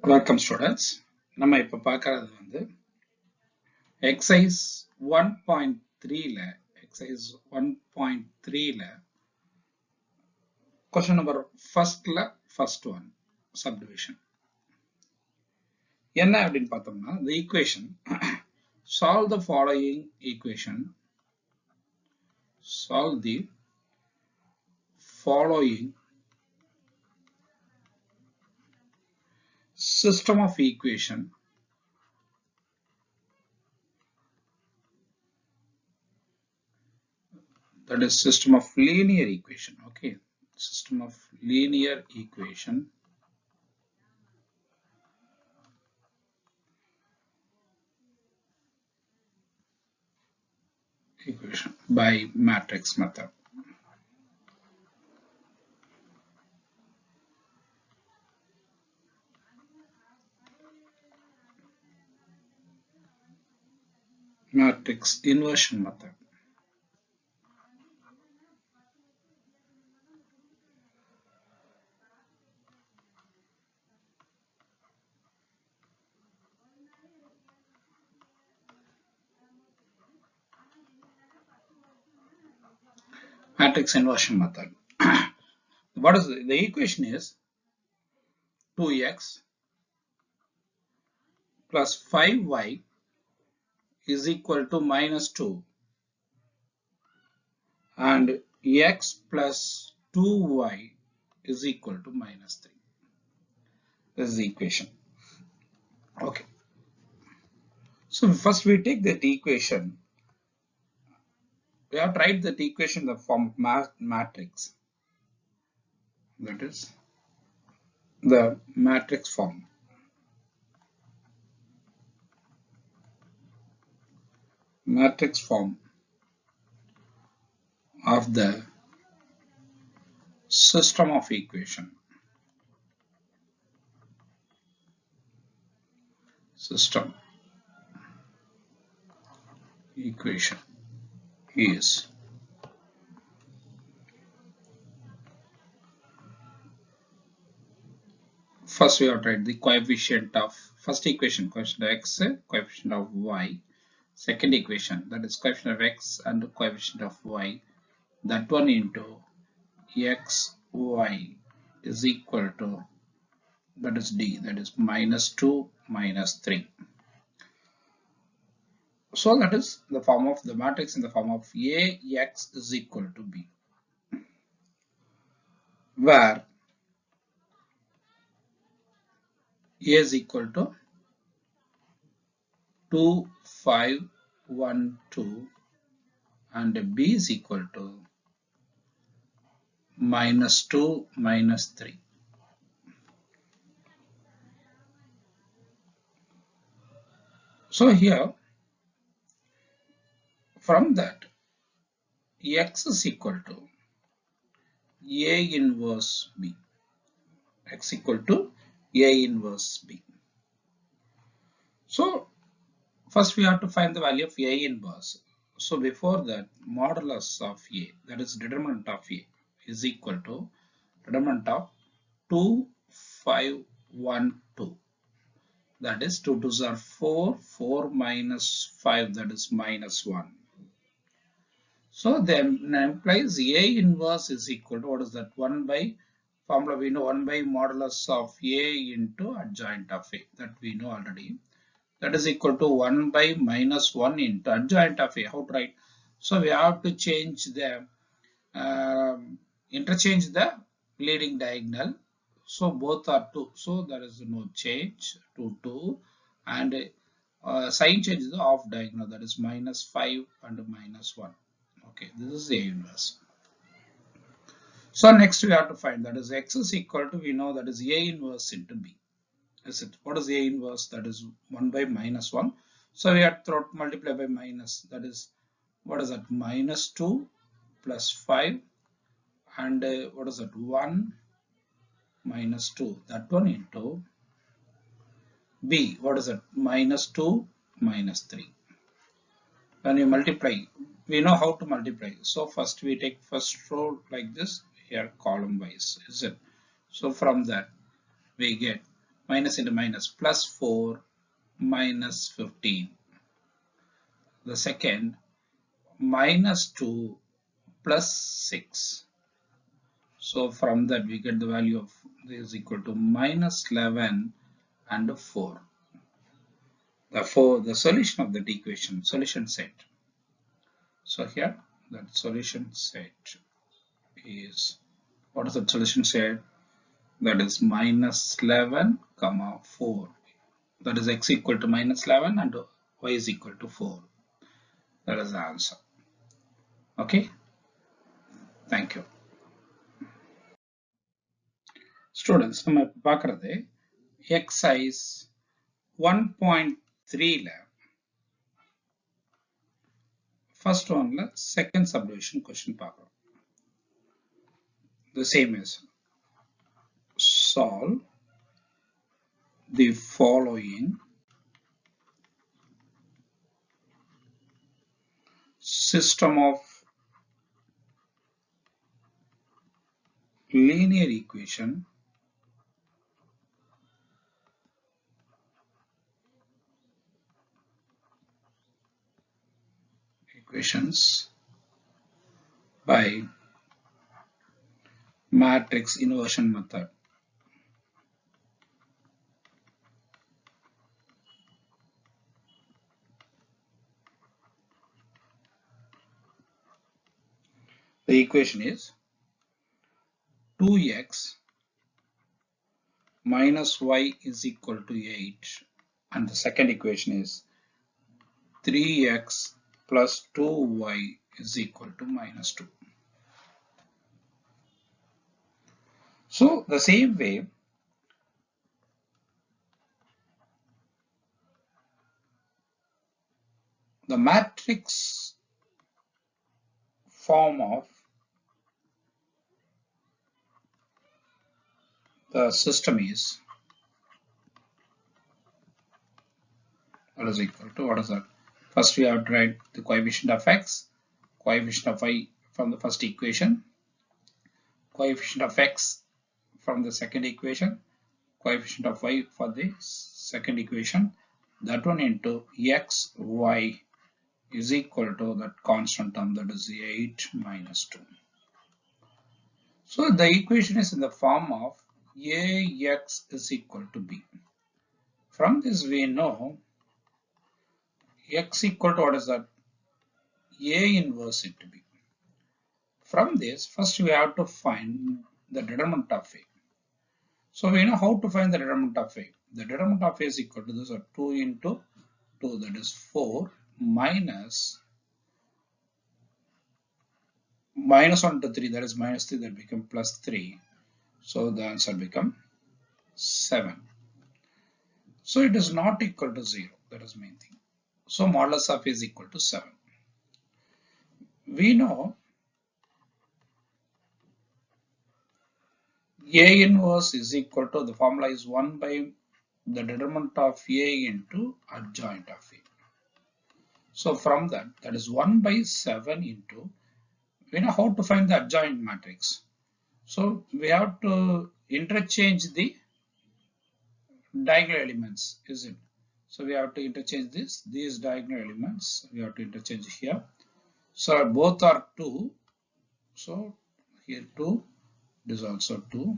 Welcome students. நம்ம இப்ப பார்க்கிறது வந்து exercise 1.3ல exercise 1.3ல question number first one subdivision என்ன அப்படின்னு பார்த்தோம்னா the equation solve the following equation solve the following system of equation that is system of linear equation. Okay, system of linear equation by matrix method. Matrix inversion method. Matrix inversion method. What is the equation is 2x plus 5y is equal to minus 2 and x plus 2y is equal to minus 3. This is the equation. Okay. So first we take that equation. We have tried that equation in the form of matrix. That is the matrix form. Matrix form of the system of equation. System equation is first we have tried the coefficient of first equation, coefficient of x, coefficient of y. Second equation, that is coefficient of x and coefficient of y, that one into x y is equal to, that is d, that is minus 2 minus 3. So that is the form of the matrix in the form of Ax is equal to b, where A is equal to 2, 5, 1, 2 and b is equal to minus 2 minus 3. So here from that x is equal to A inverse b, x equal to A inverse b. So first we have to find the value of A inverse. So before that, modulus of A, that is determinant of A, is equal to determinant of 2, 5, 1, 2. That is 2 2s are 4, 4 minus 5, that is minus 1. So then implies A inverse is equal to, what is that, 1 by, formula we know, 1 by modulus of A into adjoint of A, that we know already. That is equal to 1 by minus 1 into adjoint of A. How to write? So we have to change the, interchange the leading diagonal. So both are 2. So there is no change to 2. And sign change is the off diagonal. That is minus 5 and minus 1. Okay, this is A inverse. So next we have to find, that is x is equal to, we know that is A inverse into B. Is it? What is A inverse? That is 1 by minus 1. So we have to multiply by minus. That is, what is that? Minus 2 plus 5 and what is that? 1 minus 2. That one into B. What is it? Minus 2 minus 3. When you multiply, we know how to multiply. So first we take first row like this, here column wise. Is it? So from that we get minus into minus, plus 4 minus 15. The second, minus 2 plus 6. So from that we get the value of this is equal to minus 11 and 4. Therefore, the solution of that equation, solution set. So here that solution set is, what is the solution set? That is minus 11 comma 4. That is x equal to minus 11 and y is equal to 4. That is the answer. Okay. Thank you. Students, நம்ம பார்க்கிறது exercise 1.3 ல first one ல second subdivision question பார்க்கிறோம். The same is solve the following system of linear equation equations by matrix inversion method. The equation is 2x minus y is equal to 8, and the second equation is 3x plus 2y is equal to minus 2. So the same way, the matrix form of the system is, what is equal to, what is that? First we have to write the coefficient of x, coefficient of y from the first equation, coefficient of x from the second equation, coefficient of y for the second equation, that one into x, y is equal to that constant term, that is 8 minus 2. So the equation is in the form of ax is equal to b. From this we know x equal to, what is that? A inverse into b. From this, first we have to find the determinant of a. So we know how to find the determinant of a. The determinant of a is equal to this, 2 into 2, that is 4, minus 1 to 3, that is minus 3, that become plus 3. So the answer become 7. So it is not equal to 0, that is main thing. So modulus of a is equal to 7. We know A inverse is equal to, the formula is 1 by the determinant of A into adjoint of A. So from that, that is 1 by 7 into, we know how to find the adjoint matrix. So we have to interchange the diagonal elements, is it? So we have to interchange these diagonal elements, we have to interchange here. So both are 2. So here 2, this is also 2.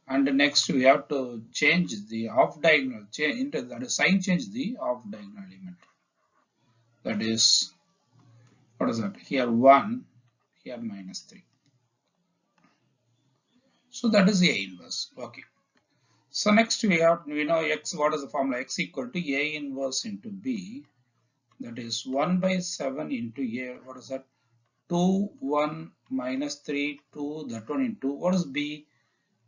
And next we have to change the off diagonal, that is sign change the off diagonal element. That is, what is that? Here 1, here minus 3. So that is A inverse. Okay. So next we know x, what is the formula? X equal to A inverse into B. That is 1 by 7 into A. What is that? 2, 1, minus 3, 2, that one into, what is B?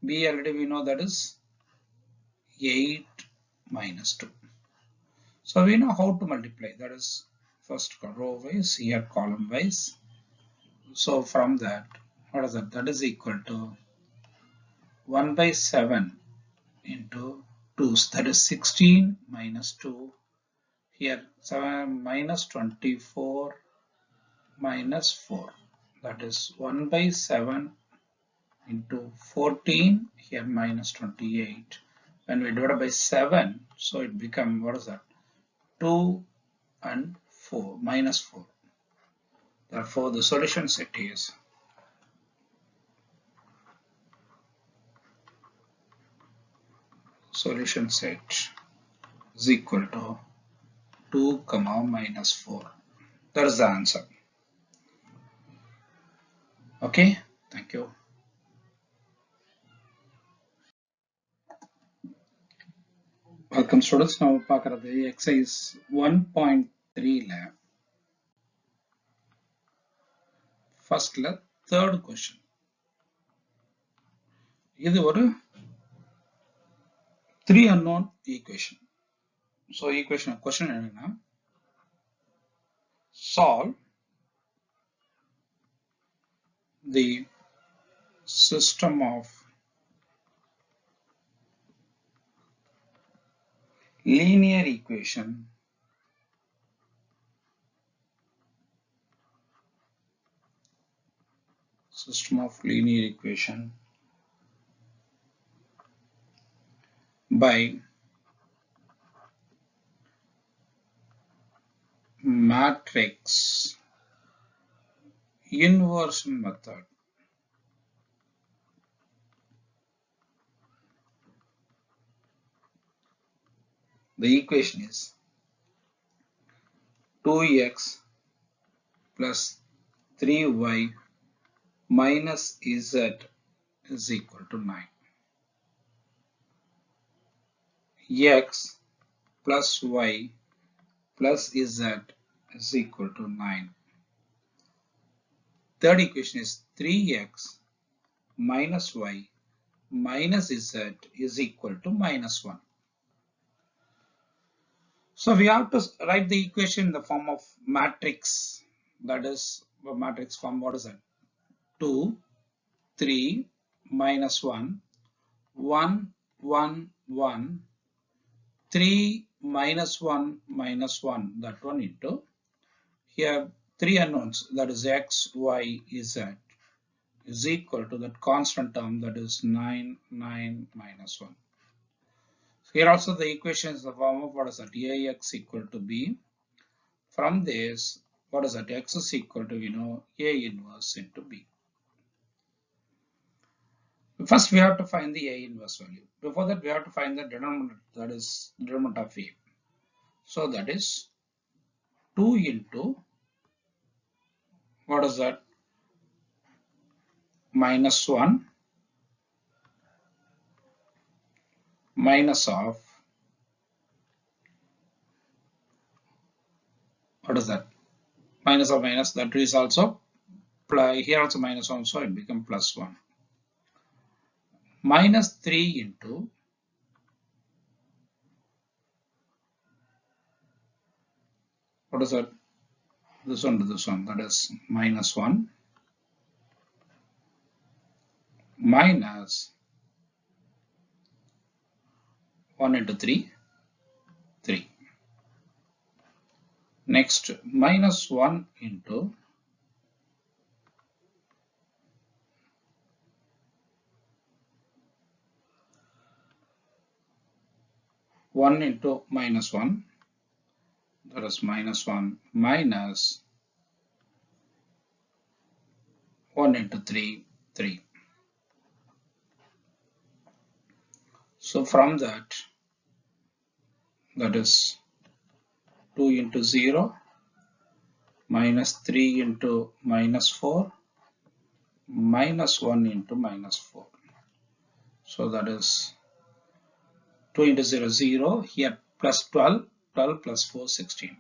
B already we know, that is 8 minus 2. So we know how to multiply. That is first row wise, here column wise. So from that, what is that? That is equal to 1 by 7 into 2. That is 16 minus 2. Here 7 minus 24 minus 4. That is 1 by 7 into 14, here minus 28. When we divide by 7, so it becomes, what is that? 2 and 4, minus 4. Therefore, the solution set is equal to 2, minus 4. That is the answer. Okay, thank you. Welcome students. Now பார்க்கிறது exercise 1.3 ல firstல third question. இது ஒரு 3 unknown equation. So question என்னன்னா, solve the system of linear equation by matrix inversion method. The equation is 2x plus 3y minus z is equal to 9. X plus y plus z is equal to 9. Third equation is 3x minus y minus z is equal to minus 1. So we have to write the equation in the form of matrix. That is the matrix form. What is that? 2, 3, minus 1, 1, 1, 1, 3, minus 1, minus 1. That one into here 3 unknowns. That is x, y, z is equal to that constant term, that is 9, 9, minus 1. Here also the equation is the form of, what is that? Ax equal to b. From this, what is that? X is equal to, A inverse into b. First we have to find the A inverse value. Before that we have to find the denominator, that is denominator of A. So that is 2 into, what is that? Minus 1 minus of, what is that? Minus of minus, that is also, here also minus 1, so it becomes plus 1. Minus 3 into, what is that? This one to this one, that is minus 1 minus 1 into 3, 3. Next, minus 1 into 1 into minus 1, that is minus 1 minus 1 into 3, 3. So from that, that is 2 into 0 minus 3 into minus 4 minus 1 into minus 4. So that is 2 into 0, 0. Here plus 12, 12 plus 4, 16.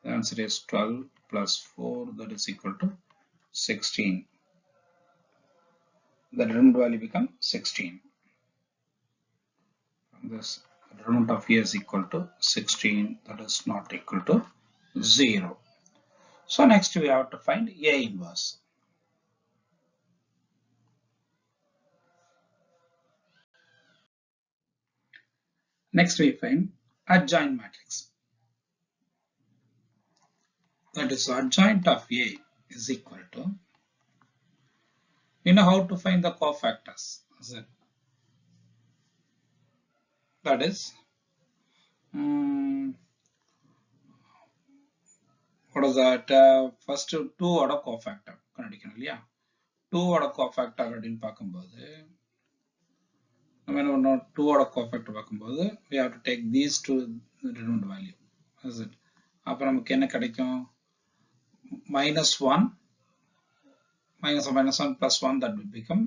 The answer is 12 plus 4, that is equal to 16. The denominator value becomes 16. This denominator of A is equal to 16, that is not equal to 0. So next we have to find A inverse. Next we find adjoint matrix. That is adjoint of A is equal to, you know how to find the cofactors. that is what is that first 2 ஓட cofactor கண்டுபிடிக்கணும் இல்லையா 2 ஓட cofactor அப்படினு பாக்கும்போது நம்ம என்ன பண்ணோம் 2 ஓட cofactor பாக்கும்போது we have to take these two denominator value is it அப்ப நமக்கு என்ன கிடைக்கும் -1 plus 1 that will become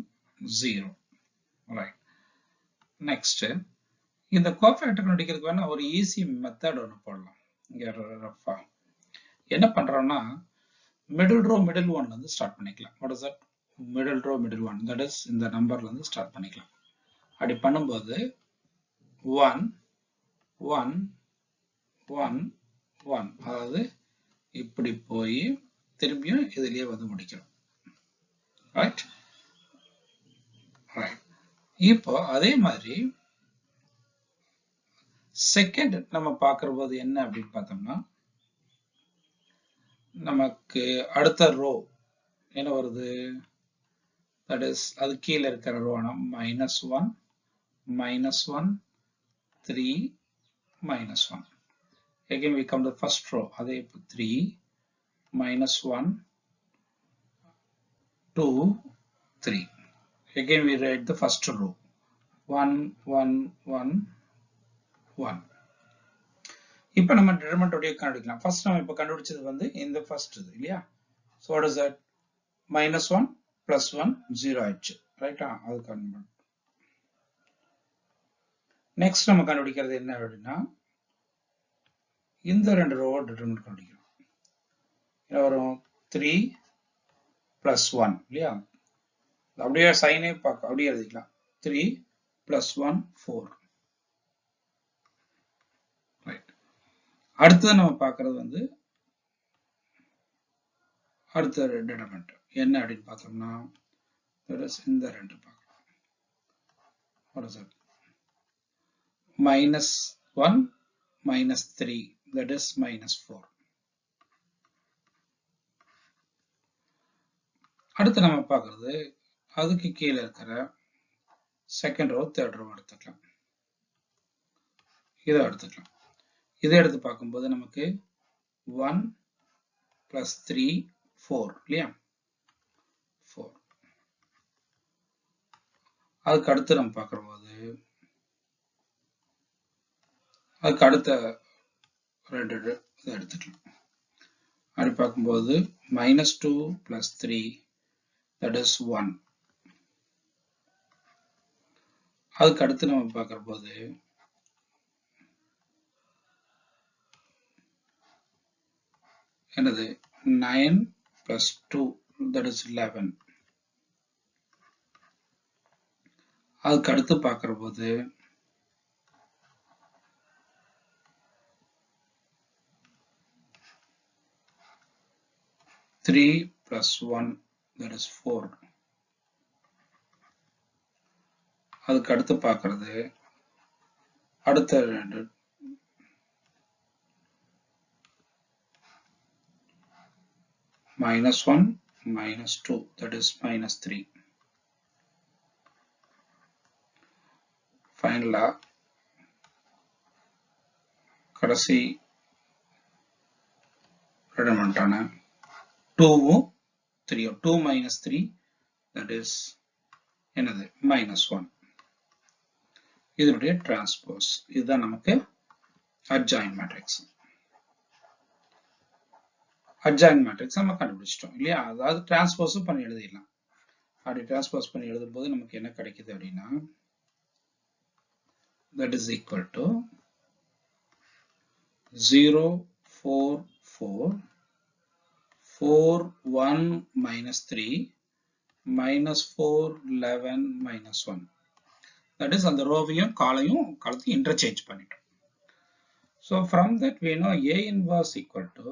0 right next இந்த cofactor கண்டுபிடிக்கிறதுக்கு வேணா ஒரு ஈஸி மெத்தட் ஒன்னு போடலாம் இங்க ரஃபா என்ன பண்றோம்னா middle row middle one ல இருந்து ஸ்டார்ட் பண்ணிக்கலாம் what is that middle row middle one that is இந்த நம்பர்ல இருந்து ஸ்டார்ட் பண்ணிக்கலாம் அப்படி பண்ணும்போது 1 1 1 1 அதாவது இப்படி போய் திரும்பியும் இதிலேயே வந்து முடிக்கிறோம் ரைட் ரைட் இப்போ அதே மாதிரி செகண்ட் நம்ம பார்க்கும்போது என்ன அப்படின்னு பார்த்தோம்னா நமக்கு அடுத்த ரோ என்ன வருது that is அது கீழ இருக்கிற Rona -1 -1 3 -1 again we come to the first row அதே 3 -1 2 3 again we write the first row 1 1 1 1 இப்போ நம்ம டிட்டர்மினன்ட் ஓட கண்டுபிடிக்கலாம் ஃபர்ஸ்ட் நம்ம இப்போ கண்டுபிடிச்சது வந்து இந்த ஃபர்ஸ்ட் இது இல்லையா so what is that -1 plus 1 0 ஆயிடுச்சு ரைட்டா அது கண்டுபிடிச்சோம் நெக்ஸ்ட் நம்ம கண்டுபிடிக்கிறது என்ன அப்படினா இந்த ரெண்டு ரோ டிட்டர்மினன்ட் கண்டுபிடிக்கணும் என்ன வரும் 3 plus 1 இல்லையா அப்படியே சைனே பார்க்க அப்படியே எழுதிக்கலாம் 3 plus 1 4 ரைட் அடுத்து நம்ம பார்க்கிறது வந்து அடுத்த டிட்டர்மினன்ட் என்ன அப்படினு பார்த்தோம்னா that is இந்த ரெண்டு பார்க்கலாம் what is it -1 -3 that is -4 அடுத்து நம்ம பார்க்கிறது அதுக்கு கீழ இருக்கிற செகண்ட் ரோ தேர்ட் ரோ எடுத்துக்கலாம் இதை எடுத்துக்கலாம் இதை எடுத்து பார்க்கும்போது நமக்கு 1 plus 3 4 இல்லையா 4 அதுக்கு அடுத்து நம்ம பார்க்கும்போது அதுக்கு அடுத்த ரெண்டு இதை எடுத்துக்கலாம் அப்படி பார்க்கும்போது -2 plus 3 that is 1 அதுக்கு அடுத்து நம்ம பார்க்கும்போது என்னது 9 plus 2 that is 11 அதுக்கு அடுத்து பார்க்கும்போது 3 plus 1 that is 4 அதுக்கு அடுத்து பார்க்கிறது அடுத்த ரெண்டு -1 -2 that is -3 ஃபைனலா கடைசி ரெடமெண்டான 2 3 2 -3 that is என்னது -1 இதனுடைய டிரான்ஸ்போஸ் இதுதான் நமக்கு adjoint matrix adjoint matrix நம்ம கண்டுபிடிச்சிட்டோம் இல்லையா அதாவது டிரான்ஸ்போஸ் பண்ணி எழுதிடலாம் அப்படி டிரான்ஸ்போஸ் பண்ணி எழுதும்போது நமக்கு என்ன கிடைக்குது அப்படின்னா that is equal to 0 4 4 4 1 -3 -4 11 -1 that is அந்த ரோவையும் காலத்தையும் இன்டர்சேஞ்ச் பண்ணிட்டோம் so from that we know A inverse equal to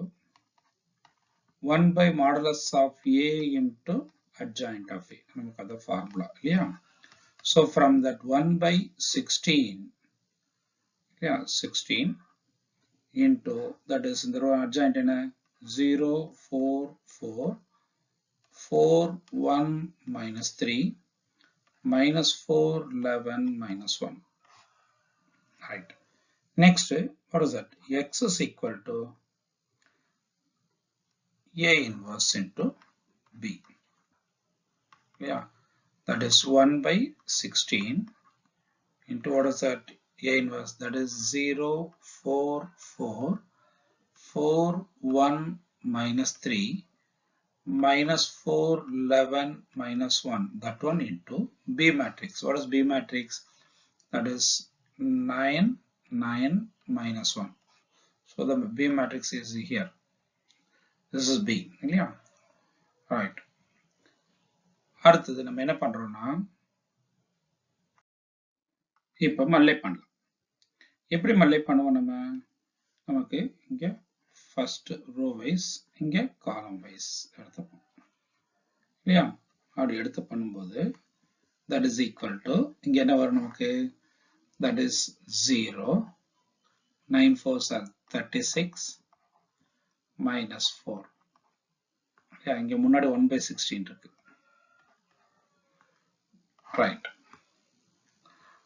1 by modulus of A into adjoint of A நமக்கு அந்த ஃபார்முலா இல்லையா so from that 1 by 16 yeah 16 into that is in the row adjoint in a 0 4 4 4 1 -3 -4 11 -1 Right. Next, what is that? X is equal to A inverse into B. Yeah, that is 1 by 16 into what is that? A inverse, that is 0, 4, 4, 4, 1 minus 3 minus 4, 11 minus 1. That one into B matrix. What is B matrix? That is 9, 9 minus 1. So the B matrix is here. This is B. Yeah. Right. அடுத்தது நம்ம என்ன பண்றோம்னா இப்போ மல்லை பண்ணலாம். எப்படி மல்லை பண்ணுவோம் நம்ம? நமக்கு இங்க ஃபர்ஸ்ட் ரோ வைஸ், இங்க காலம் வைஸ் எடுத்துப்போம். இல்லையா? அப்படி எடுத்து பண்ணும்போது that is equal to இங்க என்ன வரும் நமக்கு? That is 0, 9 4s are 36 minus 4. இங்க முன்னாடி 1 by 16 இருக்கு. ரைட்.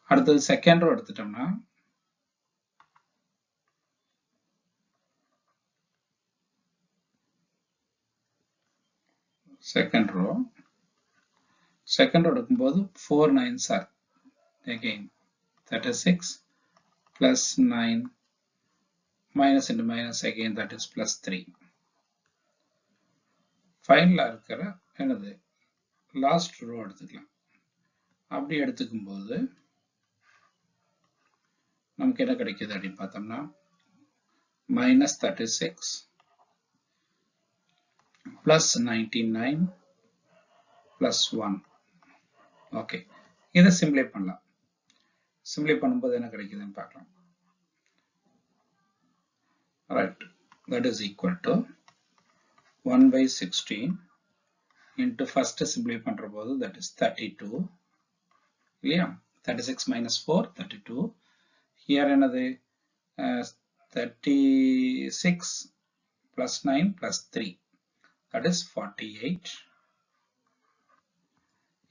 அடுத்தது செகண்ட் ரோ எடுத்துட்டோம்னா செகண்ட் ரோ எடுக்கும்போது 4 9s are again 36 plus 9 minus into minus again, that is plus 3. ஃபைனலா இருக்கிற என்னது லாஸ்ட் ரோ எடுத்துக்கலாம். அப்படி எடுத்துக்கும்போது நமக்கு என்ன கிடைக்குது அப்படின்னு பார்த்தோம்னா minus 36 plus 99 plus 1. ஓகே, இதை சிம்பிளை பண்ணலாம். சிம்பிளை பண்ணும்போது என்ன கிடைக்குதுன்னு பார்க்கலாம். Right, that is equal to 1 by 16 into first simplify பண்ற போது that is 32. இல்லையா? 36 minus 4 32. Here என்னது 36 plus 9 plus 3, that is 48.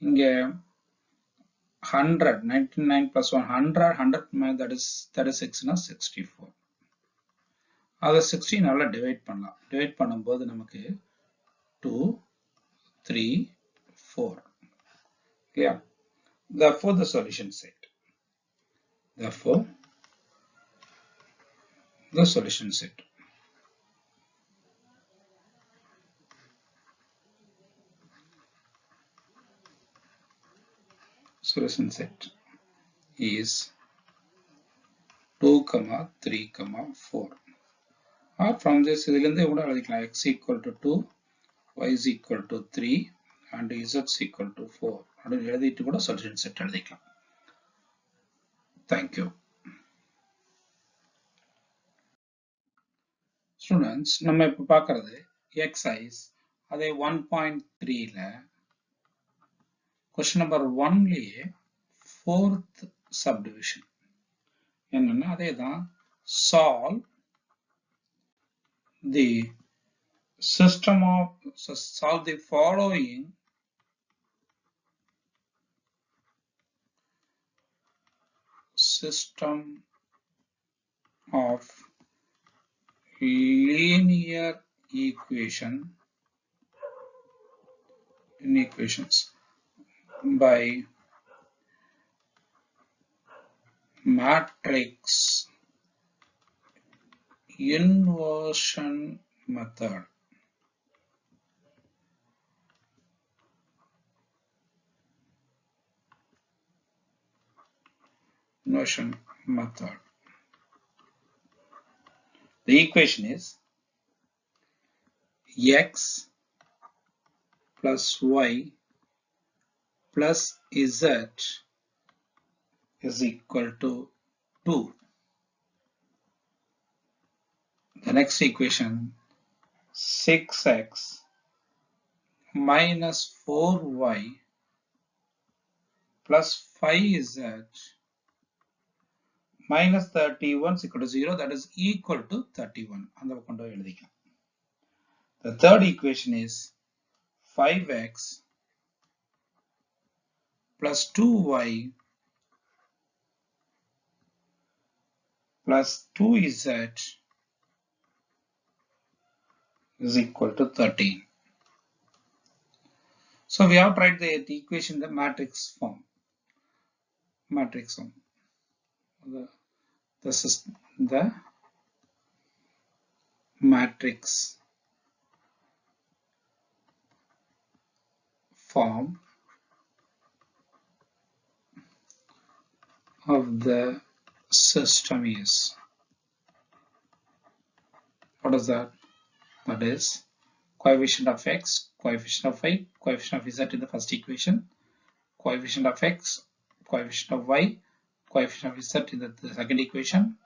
இங்க 100 99 plus 100 100 that is 36 னா 64. அதை 16 ஆல டிவைட் பண்ணலாம். டிவைட் பண்ணும்போது நமக்கு 2 3 4. Yeah. Therefore the solution set. Therefore the solution set. Solution set is 2, 3, 4. Or from this இதிலிருந்து கூட எழுதிக்கலாம். X equal to 2, Y is equal to 3 and Z is equal to 4. அப்படின்னு எழுதிட்டு கூட solution set எழுதிக்கலாம். Thank you. Students, நம்ம இப்ப பார்க்கிறது exercise அதே 1.3ல question number 1லயே 4th subdivision என்னன்னா அதேதான் solve the solve the following system of linear equations by matrix inversion method. Inversion method. The equation is x plus y plus z is equal to 2. The next equation 6x minus 4y plus 5z minus 31 is equal to 0, that is equal to 31. The third equation is 5x plus 2y plus 2z is equal to 13. So we have tried the equation in the matrix form. This is the matrix form of the system is. What is that? That is coefficient of x, coefficient of y, coefficient of z in the first equation, coefficient of x, coefficient of y, coefficient of z in the second equation,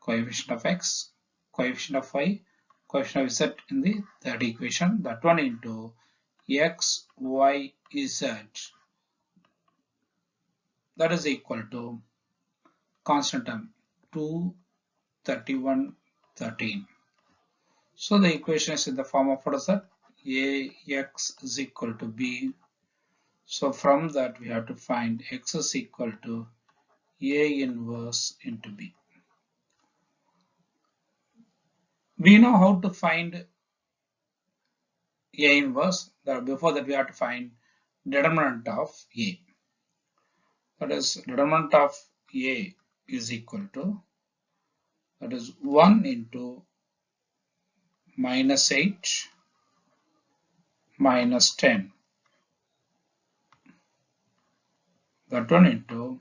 coefficient of x, coefficient of y, coefficient of z in the third equation, that one into x, y, z, that is equal to constant term 2, 31, 13. So the equation is in the form of what is that? Ax is equal to b. So from that we have to find x is equal to A inverse into b. We know how to find A inverse. Before that we have to find determinant of A. That is determinant of A is equal to, that is 1 into minus 8 minus 10. That one into,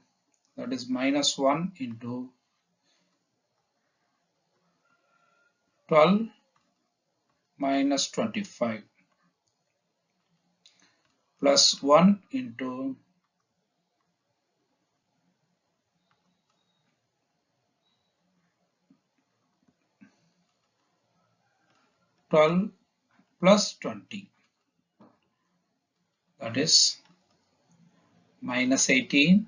that is minus 1 into 12 minus 25 plus 1 into 12 plus 20, that is minus 18.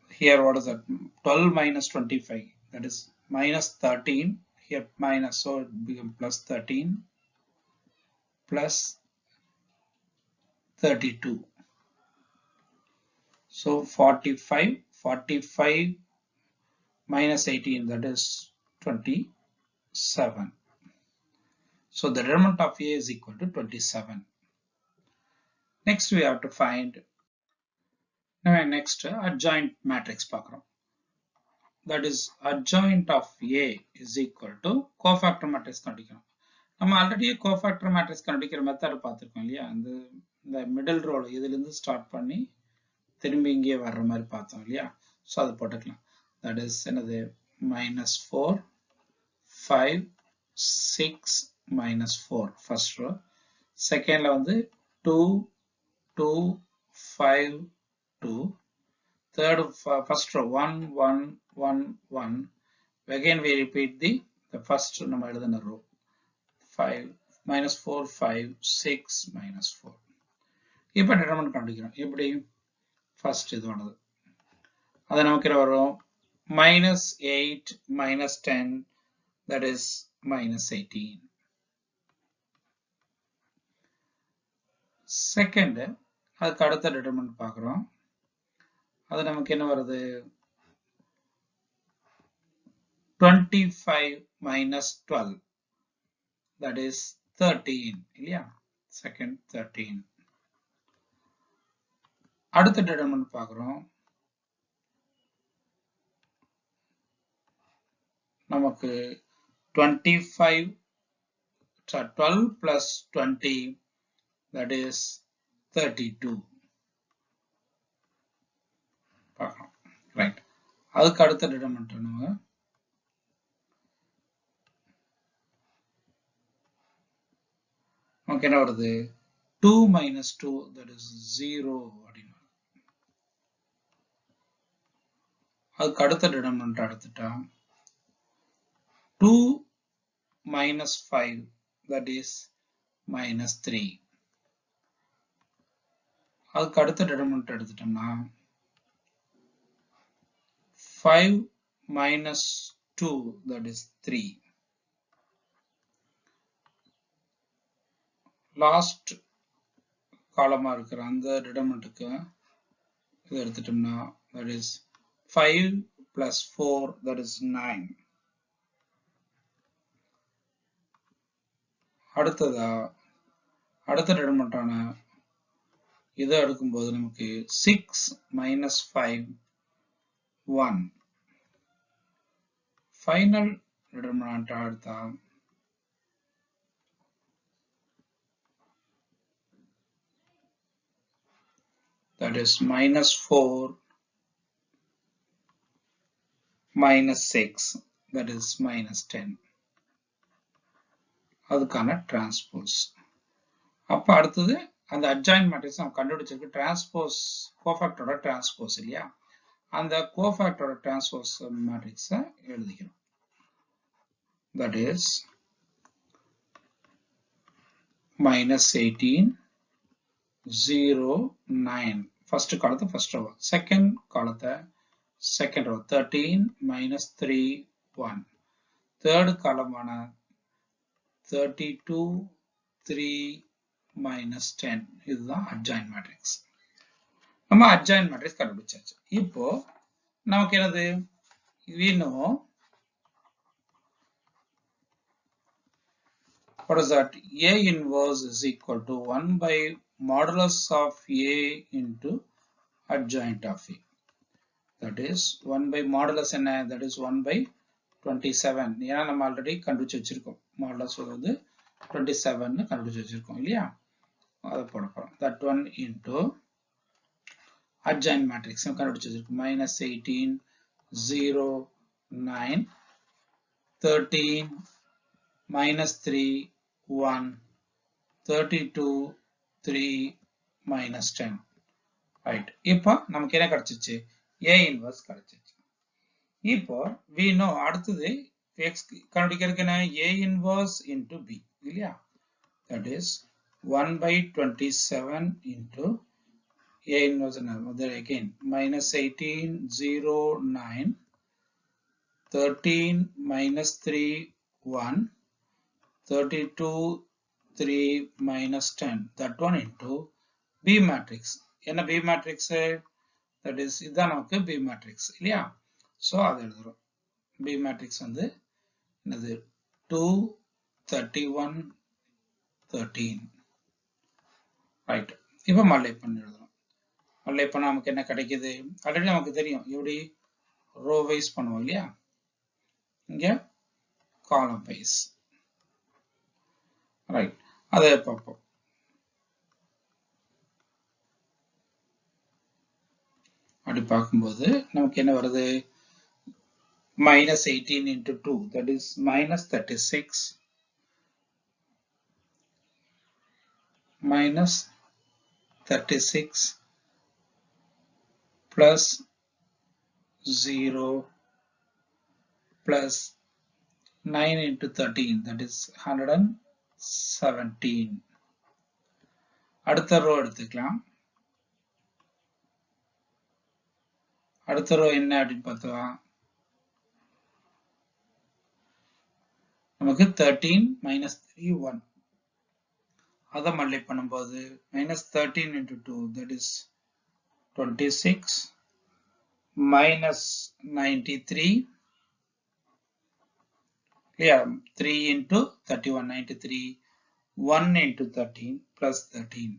Here what is that? 12 minus 25, that is minus 13. Here minus, so it becomes plus 13 plus 32. So 45 minus 18, that is 27. So the determinant of A is equal to 27. Next we have to find adjoint matrix பார்க்கிறோம். That is adjoint of A is equal to cofactor matrix கண்டுபிடிக்கணும். நம்ம already cofactor matrix கண்டுபிடிக்கிற method பார்த்திருக்கோம் இல்லையா? இந்த middle ரோல இதிலிருந்து start பண்ணி திரும்பி இங்கே வர்ற மாதிரி பார்த்தோம் இல்லையா? சோ அது போட்டுக்கலாம். That is என்னது -4 5 6 -4 first row. Secondல வந்து 2 2 5 2. Third, first row 1 1 1 1. Again we repeat the first நம்ம எழுதின row. 5 -4 5 6 -4. இப்போ determinant கண்டுபிடிக்கிறோம். எப்படி? first இதோடது. அது நமக்கு என்ன வரும்? -8 -10, that is -18. Second, அதுக்கு அடுத்த determinant பார்க்கிறோம். அது நமக்கு என்ன வருது? 25 minus 12, that is 13 இல்லையா? Second 13. அடுத்த determinant பார்க்கிறோம். நமக்கு 12 plus 20, that is 32. பார்க்கிறோம். ரைட். அதுக்கு அடுத்த determinant நம்ம நமக்கு என்ன வருது? 2 minus 2, that is 0 அப்படின்னு. அதுக்கு அடுத்த determinant எடுத்துட்டா 2 minus 5, that is -3. அதுக்கு அடுத்த determinant எடுத்துட்டோம்னா 5 minus 2, that is 3. லாஸ்ட் காலமா இருக்கிற அந்த determinantக்கு இது எடுத்துட்டோம்னா that is 5 plus 4, that is 9. அடுத்ததா அடுத்த எலிமெண்டான இதை எடுக்கும்போது நமக்கு 6 minus 5 1. ஃபைனல் டிடர்மினன்ட் எடுத்தா that is minus 4 minus 6, that is minus 10. அதுக்கான டிரான்ஸ்போஸ். அப்ப அடுத்தது அந்த அட்ஜாயின்ட் மேட்ரிக்ஸ் நம்ம கண்டுபிடிச்சிருக்கு டிரான்ஸ்போஸ் கோஃபேக்டரோட டிரான்ஸ்போஸ் இல்லையா, அந்த கோஃபேக்டரோட டிரான்ஸ்போஸ் மேட்ரிக்ஸை எழுதிக்கிறோம். that is minus 18 0 9 first column first row, second column second row 13 minus 3 1, third column 32 3 minus 10. இதுதான் adjoint matrix. நம்ம adjoint matrix கண்டுபிடிச்சாச்சு. இப்போ நமக்கு என்னது, we know what is that, A inverse is equal to 1 by modulus of A into adjoint of A. That is 1 by modulus என்ன, that is 1 by 27. ஏன்னா நம்ம already கண்டுபிடிச்சு வச்சிருக்கோம், modulus வந்து 27 கண்டுபிடிச்சு வச்சிருக்கோம் இல்லையா, அதை போட போறோம். that one into adjoint matrix கண்டுபிடிச்சு வச்சிருக்கோம். minus 18 0 9 13 minus 3 1 32 3 minus 10. right, இப்போ நமக்கு என்ன கிடைச்சிச்சு, A inverse கிடைச்சிச்சு. இப்போ we know அடுத்தது x கண்டுபிடிக்கிறதுக்கு என்ன, A inverse into B இல்லையா, that is 1 by 27 into A inverse again minus 18 0 9 13 minus 3 1 32 3 minus 10, that one into B matrix. என்ன B matrix, that is இதான் நமக்கு B matrix இல்லையா, so அதை எழுதுறோம். B matrix வந்து என்னது 2 31 13. right, இப்போ மல்லை பண்ணி எழுதுறோம். மல்லை பண்ண நமக்கு என்ன கிடைக்குது, ஆல்ரெடி நமக்கு தெரியும் எப்படி ரோ வைஸ் பண்ணுவோம் இல்லையா, இங்க காலம் வைஸ். ரைட், அதை பார்ப்போம். அப்படி பார்க்கும்போது நமக்கு என்ன வருது, minus 18 into 2, that is minus 36 minus 36 plus 0 plus 9 into 13, that is 117. அடுத்த ரோ எடுத்துக்கலாம். அடுத்த ரோ என்ன அப்படின்னு பார்த்தா நமக்கு 13 minus 3 1, அதை மல்டி பண்ணும்போது minus 13 into 2, that is 26 minus 93 yeah 3 into 31 93 1 into 13 plus 13.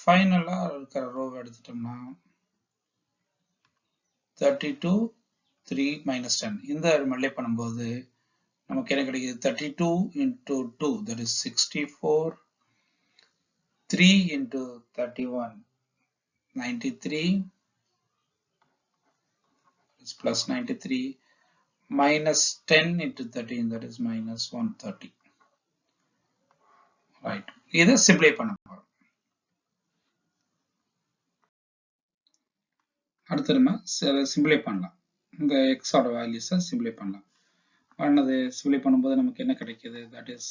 ஃபைனலா இருக்கிற ரோ எடுத்துட்டோம்னா 32 3 minus 10, இந்த மல்டி பண்ணும்போது நமக்கு என்ன கிடைக்குது, 32 into 2, that is 64 3 into 31 93 is plus 93 minus 10 into 13, that is minus 130. right, இதை சிம்பிளை பண்ண போறோம். அடுத்து நம்ம சிம்பிளை பண்ணலாம், இந்த x ஓட வேல்யூஸை சிம்பிளை பண்ணலாம். பண்ணது சிம்பிளை பண்ணும்போது நமக்கு என்ன கிடைக்குது, that is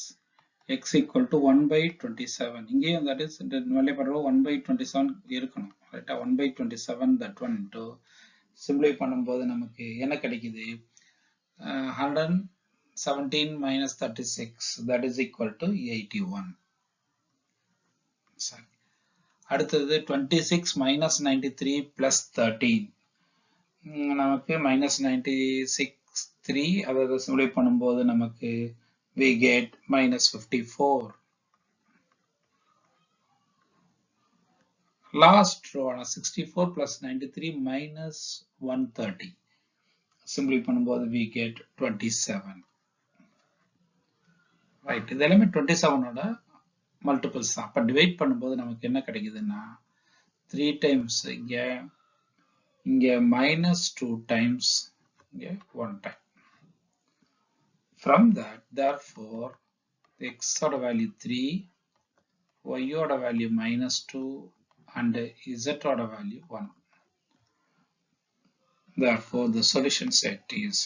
x equal to 1 by 27. இங்கேயும் that is வெளியே பண்றோம் 1 by 27 இருக்கணும், ரைட்டா, 1 by 27 that one into சிம்பிளை பண்ணும்போது நமக்கு என்ன கிடைக்குது, 117 minus 36, that is equal to 81. சரி, அடுத்தது 26 minus 93 plus 13. நமக்கு minus 96 3 அதை சிம்ப்ளிஃபை பண்ணும்போது நமக்கு we get minus 54. Last row 64 plus 93 minus 130. Simplify பண்ணும்போது we get 27. ரைட், இது எல்லாமே 27ஓட மல்டிபிள்ஸ் தான். அப்போ டிவைட் பண்ணும்போது நமக்கு என்ன கிடைக்குதுன்னா 3 times இங்கே minus 2 times இங்கே 1 time. From that, therefore, x oda value 3, y oda value minus 2 and z oda value 1. Therefore, the solution set is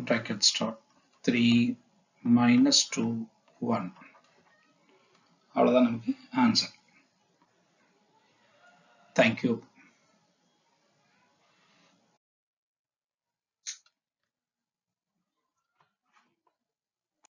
bracket start 3 minus 2 1. அவ்வளவுதான் நமக்கு ஆன்சர். Thank you.